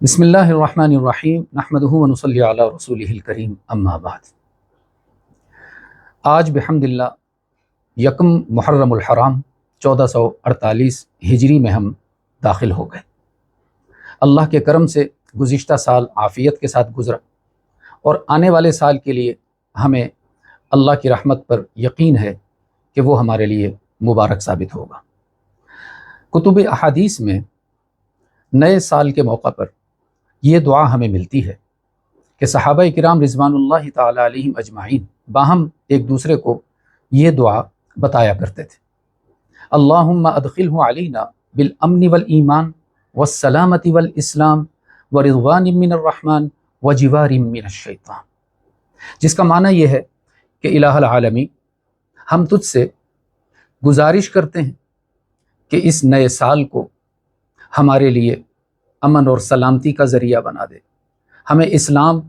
بسم اللہ الرحمن الرحیم نحمدہ ونصلی علی رسولہ الکریم اما بعد۔ آج بحمد اللہ یکم محرم الحرام 1448 ہجری میں ہم داخل ہو گئے۔ اللہ کے کرم سے گزشتہ سال عافیت کے ساتھ گزرا اور آنے والے سال کے لیے ہمیں اللہ کی رحمت پر یقین ہے کہ وہ ہمارے لیے مبارک ثابت ہوگا۔ کتب احادیث میں نئے سال کے موقع پر یہ دعا ہمیں ملتی ہے کہ صحابہ کرام رضوان اللہ تعالی علیہم اجمعین باہم ایک دوسرے کو یہ دعا بتایا کرتے تھے۔ اللہم ادخلہ علینا بالامن والایمان والسلامت والاسلام ورضوان من الرحمن وجوار من الشیطان، جس کا معنی یہ ہے کہ الہ العالمین، ہم تجھ سے گزارش کرتے ہیں کہ اس نئے سال کو ہمارے لیے امن اور سلامتی کا ذریعہ بنا دے، ہمیں اسلام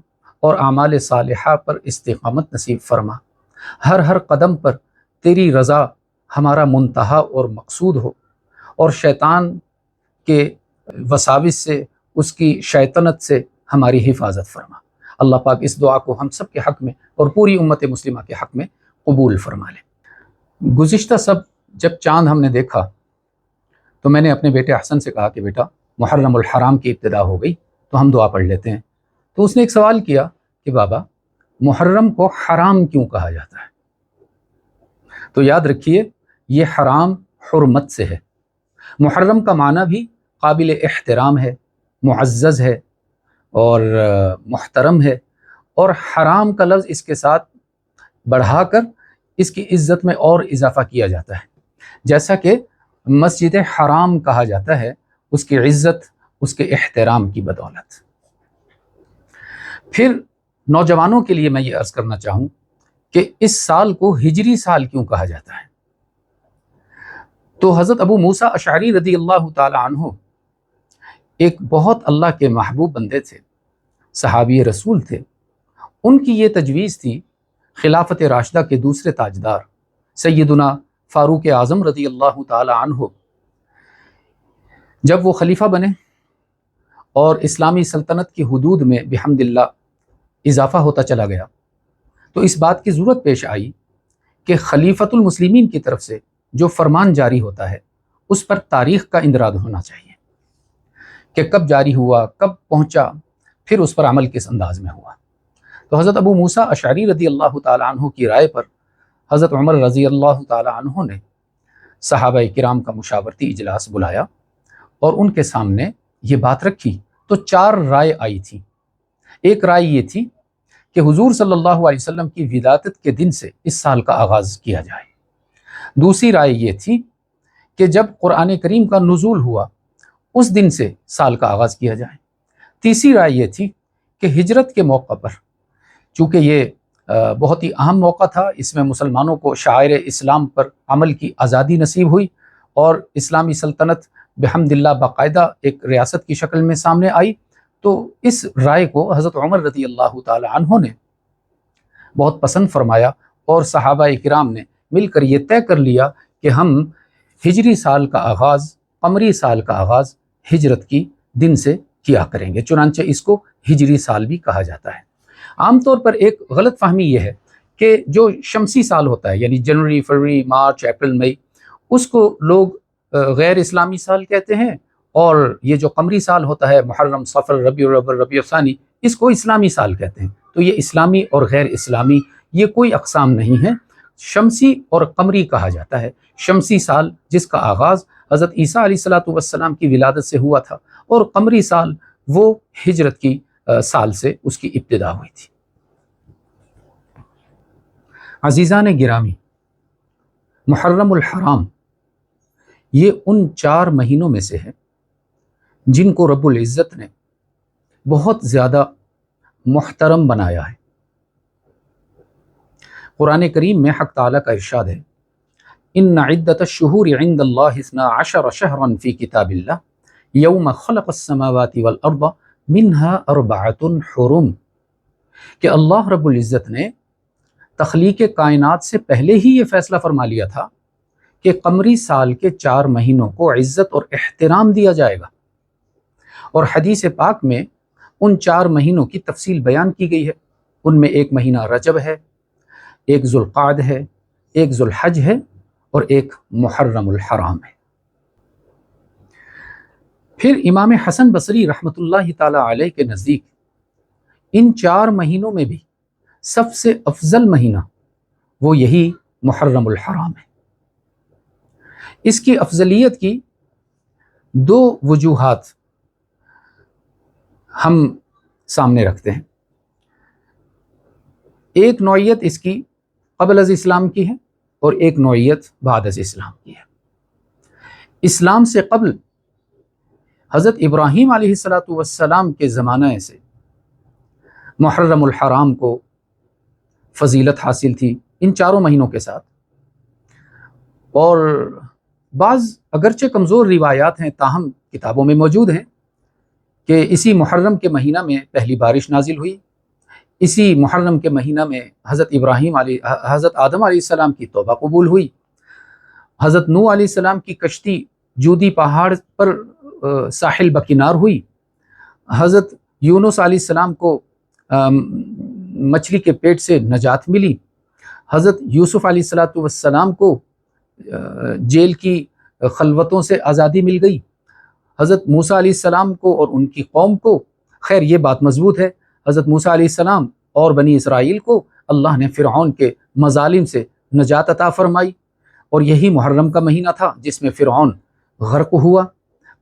اور اعمال صالحہ پر استقامت نصیب فرما، ہر قدم پر تیری رضا ہمارا منتہا اور مقصود ہو، اور شیطان کے وساوس سے، اس کی شیطنت سے ہماری حفاظت فرما۔ اللہ پاک اس دعا کو ہم سب کے حق میں اور پوری امت مسلمہ کے حق میں قبول فرما لے۔ گزشتہ جب چاند ہم نے دیکھا تو میں نے اپنے بیٹے حسن سے کہا کہ بیٹا محرم الحرام کی ابتدا ہو گئی تو ہم دعا پڑھ لیتے ہیں۔ تو اس نے ایک سوال کیا کہ بابا محرم کو حرام کیوں کہا جاتا ہے؟ تو یاد رکھیے، یہ حرام حرمت سے ہے۔ محرم کا معنی بھی قابل احترام ہے، معزز ہے اور محترم ہے، اور حرام کا لفظ اس کے ساتھ بڑھا کر اس کی عزت میں اور اضافہ کیا جاتا ہے، جیسا کہ مسجد حرام کہا جاتا ہے اس کی عزت، اس کے احترام کی بدولت۔ پھر نوجوانوں کے لیے میں یہ عرض کرنا چاہوں کہ اس سال کو ہجری سال کیوں کہا جاتا ہے؟ تو حضرت ابو موسیٰ اشعری رضی اللہ تعالی عنہ ایک بہت اللہ کے محبوب بندے تھے، صحابی رسول تھے۔ ان کی یہ تجویز تھی، خلافت راشدہ کے دوسرے تاجدار سیدنا فاروق اعظم رضی اللہ تعالی عنہ جب وہ خلیفہ بنے اور اسلامی سلطنت کی حدود میں بحمد اللہ اضافہ ہوتا چلا گیا، تو اس بات کی ضرورت پیش آئی کہ خلیفۃ المسلمین کی طرف سے جو فرمان جاری ہوتا ہے اس پر تاریخ کا اندراج ہونا چاہیے کہ کب جاری ہوا، کب پہنچا، پھر اس پر عمل کس انداز میں ہوا۔ تو حضرت ابو موسیٰ اشعری رضی اللہ تعالی عنہ کی رائے پر حضرت عمر رضی اللہ تعالی عنہ نے صحابہ کرام کا مشاورتی اجلاس بلایا اور ان کے سامنے یہ بات رکھی۔ تو 4 رائے آئی تھی۔ ایک رائے یہ تھی کہ حضور صلی اللہ علیہ وسلم کی ولادت کے دن سے اس سال کا آغاز کیا جائے۔ دوسری رائے یہ تھی کہ جب قرآن کریم کا نزول ہوا اس دن سے سال کا آغاز کیا جائے۔ تیسری رائے یہ تھی کہ ہجرت کے موقع پر، چونکہ یہ بہت ہی اہم موقع تھا، اس میں مسلمانوں کو شعائر اسلام پر عمل کی آزادی نصیب ہوئی اور اسلامی سلطنت بحمد اللہ باقاعدہ ایک ریاست کی شکل میں سامنے آئی، تو اس رائے کو حضرت عمر رضی اللہ تعالی عنہ نے بہت پسند فرمایا اور صحابہ کرام نے مل کر یہ طے کر لیا کہ ہم ہجری سال کا آغاز، قمری سال کا آغاز ہجرت کی دن سے کیا کریں گے، چنانچہ اس کو ہجری سال بھی کہا جاتا ہے۔ عام طور پر ایک غلط فہمی یہ ہے کہ جو شمسی سال ہوتا ہے، یعنی جنوری، فروری، مارچ، اپریل، مئی، اس کو لوگ غیر اسلامی سال کہتے ہیں، اور یہ جو قمری سال ہوتا ہے محرم، صفر، ربیع الاول، ربیع الثانی، اس کو اسلامی سال کہتے ہیں۔ تو یہ اسلامی اور غیر اسلامی یہ کوئی اقسام نہیں ہے، شمسی اور قمری کہا جاتا ہے۔ شمسی سال جس کا آغاز حضرت عیسیٰ علیہ السلام کی ولادت سے ہوا تھا، اور قمری سال وہ ہجرت کی سال سے اس کی ابتدا ہوئی تھی۔ عزیزان گرامی، محرم الحرام یہ ان 4 مہینوں میں سے ہے جن کو رب العزت نے بہت زیادہ محترم بنایا ہے۔ قرآن کریم میں حق تعالیٰ کا ارشاد ہے، ان عدۃ الشہور عند اللہ 12 شہرا فی کتاب اللہ یوم خلق السماوات والارض منها 4 حرم، کہ اللہ رب العزت نے تخلیق کائنات سے پہلے ہی یہ فیصلہ فرما لیا تھا کہ قمری سال کے 4 مہینوں کو عزت اور احترام دیا جائے گا، اور حدیث پاک میں ان 4 مہینوں کی تفصیل بیان کی گئی ہے۔ ان میں ایک مہینہ رجب ہے، ایک ذوالقعد ہے، ایک ذوالحج ہے اور ایک محرم الحرام ہے۔ پھر امام حسن بصری رحمۃ اللہ تعالی علیہ کے نزدیک ان 4 مہینوں میں بھی سب سے افضل مہینہ وہ یہی محرم الحرام ہے۔ اس کی افضلیت کی 2 وجوہات ہم سامنے رکھتے ہیں۔ ایک نوعیت اس کی قبل از اسلام کی ہے اور ایک نوعیت بعد از اسلام کی ہے۔ اسلام سے قبل حضرت ابراہیم علیہ السلام کے زمانے سے محرم الحرام کو فضیلت حاصل تھی ان 4 مہینوں کے ساتھ، اور بعض اگرچہ کمزور روایات ہیں تاہم کتابوں میں موجود ہیں کہ اسی محرم کے مہینہ میں پہلی بارش نازل ہوئی، اسی محرم کے مہینہ میں حضرت آدم علیہ السلام کی توبہ قبول ہوئی، حضرت نوح علیہ السلام کی کشتی جودی پہاڑ پر ساحل بکنار ہوئی، حضرت یونس علیہ السلام کو مچھلی کے پیٹ سے نجات ملی، حضرت یوسف علیہ السلام کو جیل کی خلوتوں سے آزادی مل گئی، حضرت موسیٰ علیہ السلام کو اور ان کی قوم کو، خیر یہ بات مضبوط ہے، حضرت موسیٰ علیہ السلام اور بنی اسرائیل کو اللہ نے فرعون کے مظالم سے نجات عطا فرمائی، اور یہی محرم کا مہینہ تھا جس میں فرعون غرق ہوا۔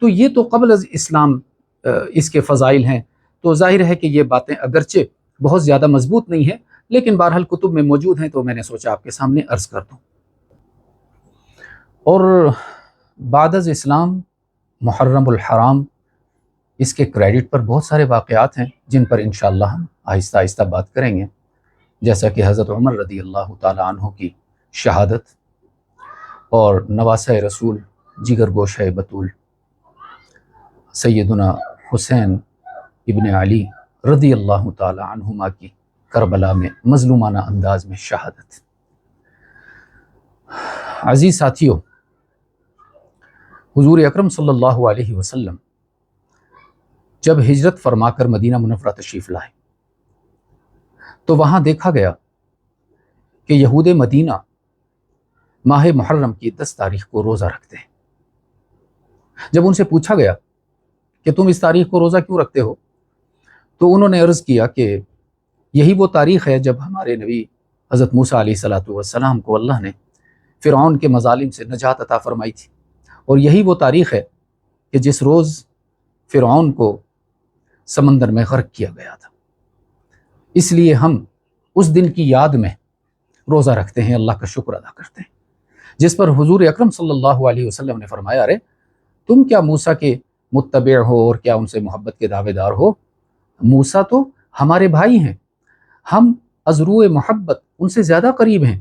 تو یہ تو قبل از اسلام اس کے فضائل ہیں، تو ظاہر ہے کہ یہ باتیں اگرچہ بہت زیادہ مضبوط نہیں ہیں لیکن بہرحال کتب میں موجود ہیں، تو میں نے سوچا آپ کے سامنے عرض کر دوں۔ اور بعد از اسلام محرم الحرام، اس کے کریڈٹ پر بہت سارے واقعات ہیں جن پر انشاءاللہ ہم آہستہ آہستہ بات کریں گے، جیسا کہ حضرت عمر رضی اللہ تعالی عنہ کی شہادت اور نواسہ رسول جگر گوشہ بطول سیدنا حسین ابن علی رضی اللہ تعالی عنہما کی کربلا میں مظلومانہ انداز میں شہادت۔ عزیز ساتھیو، حضور اکرم صلی اللہ علیہ وسلم جب ہجرت فرما کر مدینہ منورہ تشریف لائے تو وہاں دیکھا گیا کہ یہود مدینہ ماہ محرم کی 10 تاریخ کو روزہ رکھتے ہیں۔ جب ان سے پوچھا گیا کہ تم اس تاریخ کو روزہ کیوں رکھتے ہو، تو انہوں نے عرض کیا کہ یہی وہ تاریخ ہے جب ہمارے نبی حضرت موسیٰ علیہ السلام کو اللہ نے فرعون کے مظالم سے نجات عطا فرمائی تھی، اور یہی وہ تاریخ ہے کہ جس روز فرعون کو سمندر میں غرق کیا گیا تھا۔ اس لیے ہم اس دن کی یاد میں روزہ رکھتے ہیں، اللہ کا شکر ادا کرتے ہیں، جس پر حضور اکرم صلی اللہ علیہ وسلم نے فرمایا، ارے تم کیا موسیٰ کے متبع ہو اور کیا ان سے محبت کے دعوے دار ہو؟ موسیٰ تو ہمارے بھائی ہیں، ہم ازروع محبت ان سے زیادہ قریب ہیں۔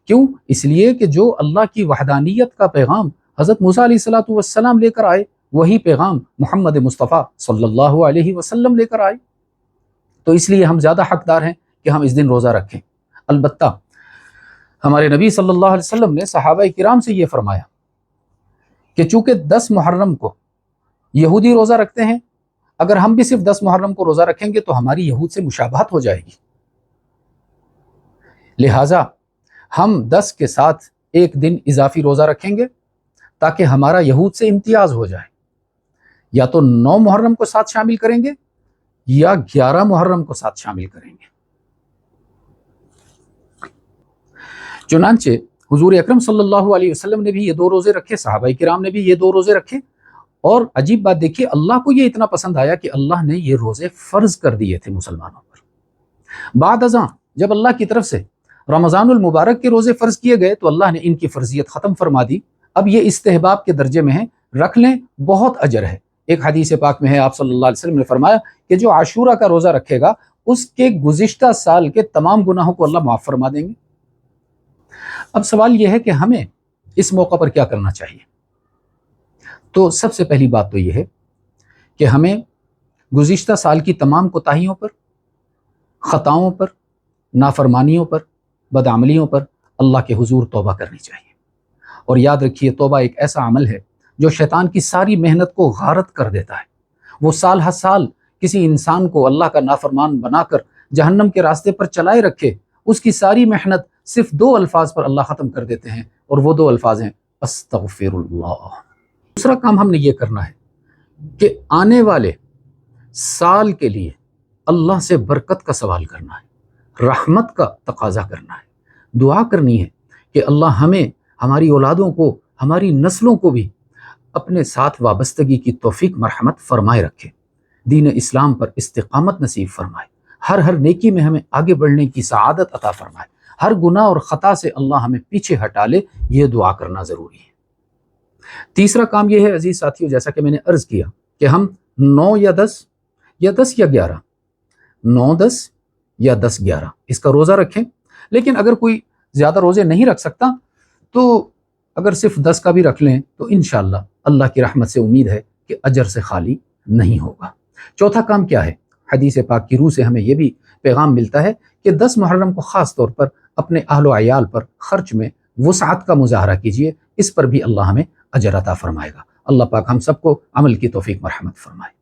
کیوں؟ اس لیے کہ جو اللہ کی وحدانیت کا پیغام حضرت موسیٰ علیہ السلام لے کر آئے، وہی پیغام محمد مصطفیٰ صلی اللہ علیہ وسلم لے کر آئے، تو اس لیے ہم زیادہ حقدار ہیں کہ ہم اس دن روزہ رکھیں۔ البتہ ہمارے نبی صلی اللہ علیہ وسلم نے صحابہ کرام سے یہ فرمایا کہ چونکہ 10 محرم کو یہودی روزہ رکھتے ہیں، اگر ہم بھی صرف 10 محرم کو روزہ رکھیں گے تو ہماری یہود سے مشابہت ہو جائے گی، لہٰذا ہم 10 کے ساتھ ایک دن اضافی روزہ رکھیں گے تاکہ ہمارا یہود سے امتیاز ہو جائے، یا تو 9 محرم کو ساتھ شامل کریں گے یا 11 محرم کو ساتھ شامل کریں گے۔ چنانچہ حضور اکرم صلی اللہ علیہ وسلم نے بھی یہ 2 روزے رکھے، صحابہ کرام نے بھی یہ 2 روزے رکھے، اور عجیب بات دیکھیے، اللہ کو یہ اتنا پسند آیا کہ اللہ نے یہ روزے فرض کر دیے تھے مسلمانوں پر۔ بعد ازاں جب اللہ کی طرف سے رمضان المبارک کے روزے فرض کیے گئے تو اللہ نے ان کی فرضیت ختم فرما دی، اب یہ استحباب کے درجے میں ہیں، رکھ لیں، بہت اجر ہے۔ ایک حدیث پاک میں ہے، آپ صلی اللہ علیہ وسلم نے فرمایا کہ جو عاشورہ کا روزہ رکھے گا اس کے گزشتہ سال کے تمام گناہوں کو اللہ معاف فرما دیں گے۔ اب سوال یہ ہے کہ ہمیں اس موقع پر کیا کرنا چاہیے؟ تو سب سے پہلی بات تو یہ ہے کہ ہمیں گزشتہ سال کی تمام کوتاہیوں پر، خطاؤں پر، نافرمانیوں پر، بدعملیوں پر اللہ کے حضور توبہ کرنی چاہیے۔ اور یاد رکھیے، توبہ ایک ایسا عمل ہے جو شیطان کی ساری محنت کو غارت کر دیتا ہے، وہ سال ہر سال کسی انسان کو اللہ کا نافرمان بنا کر جہنم کے راستے پر چلائے رکھے، اس کی ساری محنت صرف 2 الفاظ پر اللہ ختم کر دیتے ہیں، اور وہ 2 الفاظ ہیں استغفر اللہ۔ دوسرا کام ہم نے یہ کرنا ہے کہ آنے والے سال کے لیے اللہ سے برکت کا سوال کرنا ہے، رحمت کا تقاضا کرنا ہے، دعا کرنی ہے کہ اللہ ہمیں، ہماری اولادوں کو، ہماری نسلوں کو بھی اپنے ساتھ وابستگی کی توفیق مرحمت فرمائے رکھے، دین اسلام پر استقامت نصیب فرمائے، ہر نیکی میں ہمیں آگے بڑھنے کی سعادت عطا فرمائے، ہر گناہ اور خطا سے اللہ ہمیں پیچھے ہٹا لے، یہ دعا کرنا ضروری ہے۔ تیسرا کام یہ ہے عزیز ساتھیو، جیسا کہ میں نے عرض کیا کہ ہم 9 یا 10 یا 10 یا 11، 9 10 یا 10 11 اس کا روزہ رکھیں، لیکن اگر کوئی زیادہ روزے نہیں رکھ سکتا تو اگر صرف 10 کا بھی رکھ لیں تو انشاءاللہ اللہ کی رحمت سے امید ہے کہ اجر سے خالی نہیں ہوگا۔ چوتھا کام کیا ہے؟ حدیث پاک کی روح سے ہمیں یہ بھی پیغام ملتا ہے کہ 10 محرم کو خاص طور پر اپنے اہل و عیال پر خرچ میں وسعت کا مظاہرہ کیجئے، اس پر بھی اللہ ہمیں اجر عطا فرمائے گا۔ اللہ پاک ہم سب کو عمل کی توفیق مرحمت فرمائے۔